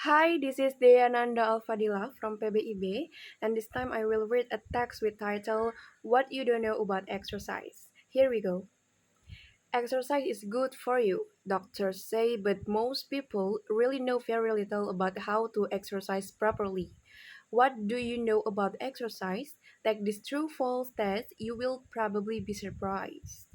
Hi, this is Dheyananda Alfadilah from PBI B, and this time I will read a text with title What You Don't Know About Exercise. Here we go. Exercise is good for you, doctors say, but most people really know very little about how to exercise properly. What do you know about exercise? Take this true false test, you will probably be surprised.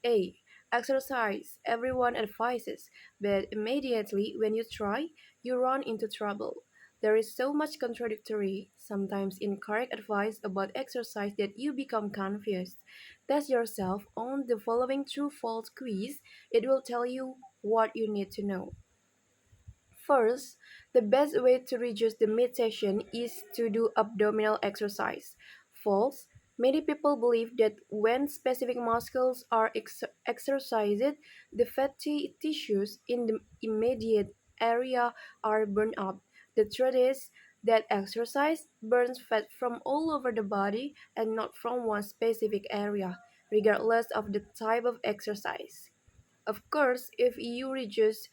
A. Exercise, everyone advises, but immediately when you try, you run into trouble. There is so much contradictory, sometimes incorrect advice about exercise that you become confused. Test yourself on the following true false quiz. It will tell you what you need to know. First, the best way to reduce the midsection is to do abdominal exercise. False. Many people believe that when specific muscles are exercised, the fatty tissues in the immediate area are burned up. The truth is that exercise burns fat from all over the body and not from one specific area, regardless of the type of exercise. Of course, if you reduce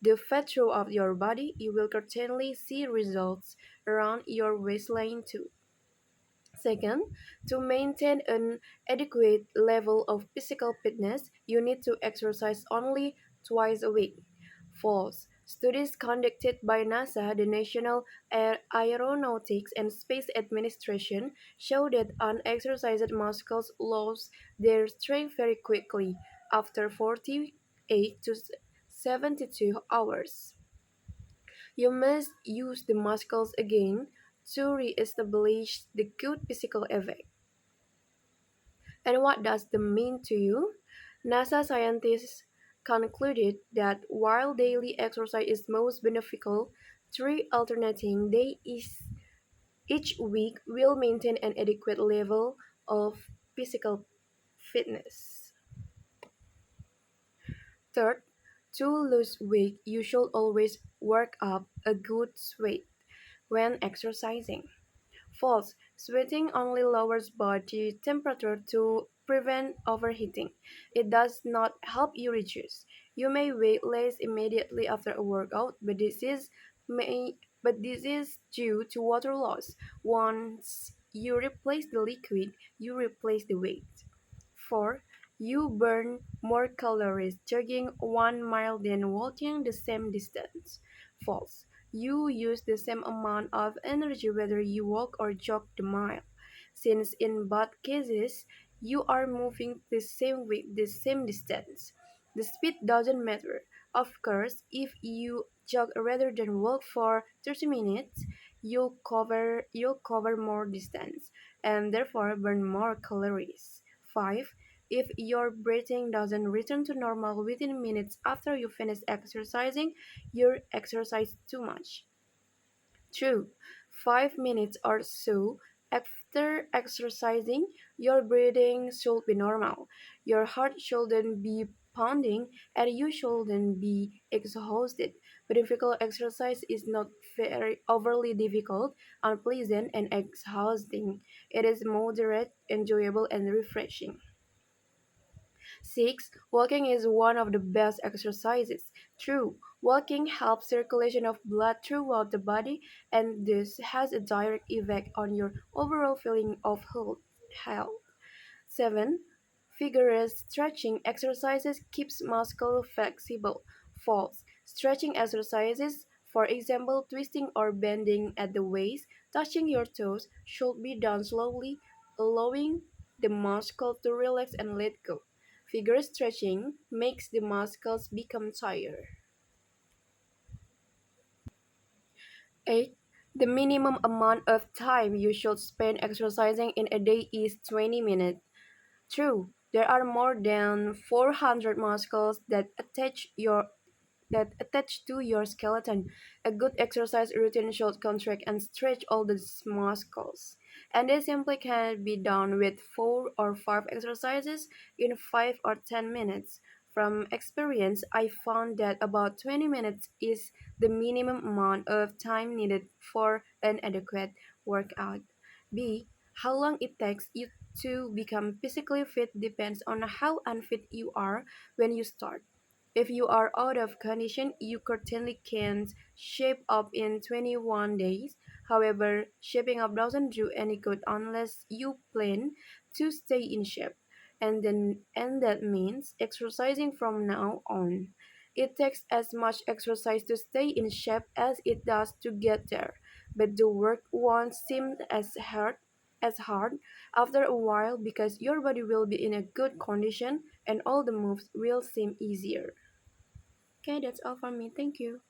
the fat throughout your body, you will certainly see results around your waistline too. Second, to maintain an adequate level of physical fitness, you need to exercise only twice a week. False. Studies conducted by NASA, the National Aeronautics and Space Administration, show that unexercised muscles lose their strength very quickly after 48 to 72 hours. You must use the muscles again to re-establish the good physical effect. And what does that mean to you? NASA scientists concluded that while daily exercise is most beneficial, three alternating days each week will maintain an adequate level of physical fitness. Third, to lose weight, you should always work up a good sweat when exercising. False. Sweating only lowers body temperature to prevent overheating. It does not help you reduce. You may weigh less immediately after a workout, but this is due to water loss. Once you replace the liquid, you replace the weight. 4. You burn more calories jogging 1 mile than walking the same distance. False. You use the same amount of energy whether you walk or jog the mile, since in both cases you are moving the same distance. The speed doesn't matter. Of course, if you jog rather than walk for 30 minutes, you'll cover more distance and therefore burn more calories. 5. If your breathing doesn't return to normal within minutes after you finish exercising, you exercise too much. True, 5 minutes or so after exercising, your breathing should be normal. Your heart shouldn't be pounding and you shouldn't be exhausted. But difficult exercise is not very overly difficult, unpleasant, and exhausting. It is moderate, enjoyable, and refreshing. 6. Walking is one of the best exercises. True, walking helps circulation of blood throughout the body and this has a direct effect on your overall feeling of health. 7. Vigorous stretching exercises keeps muscle flexible. False. Stretching exercises, for example, twisting or bending at the waist, touching your toes, should be done slowly, allowing the muscle to relax and let go. Vigorous stretching makes the muscles become tired. 8. The minimum amount of time you should spend exercising in a day is 20 minutes. True, there are more than 400 muscles that attach to your skeleton. A good exercise routine should contract and stretch all these muscles. And this simply can be done with 4 or 5 exercises in 5 or 10 minutes. From experience, I found that about 20 minutes is the minimum amount of time needed for an adequate workout. B. How long it takes you to become physically fit depends on how unfit you are when you start. If you are out of condition, you certainly can't shape up in 21 days. However, shaping up doesn't do any good unless you plan to stay in shape. And that means exercising from now on. It takes as much exercise to stay in shape as it does to get there, but the work won't seem as hard after a while because your body will be in a good condition and all the moves will seem easier. Okay, that's all from me. Thank you.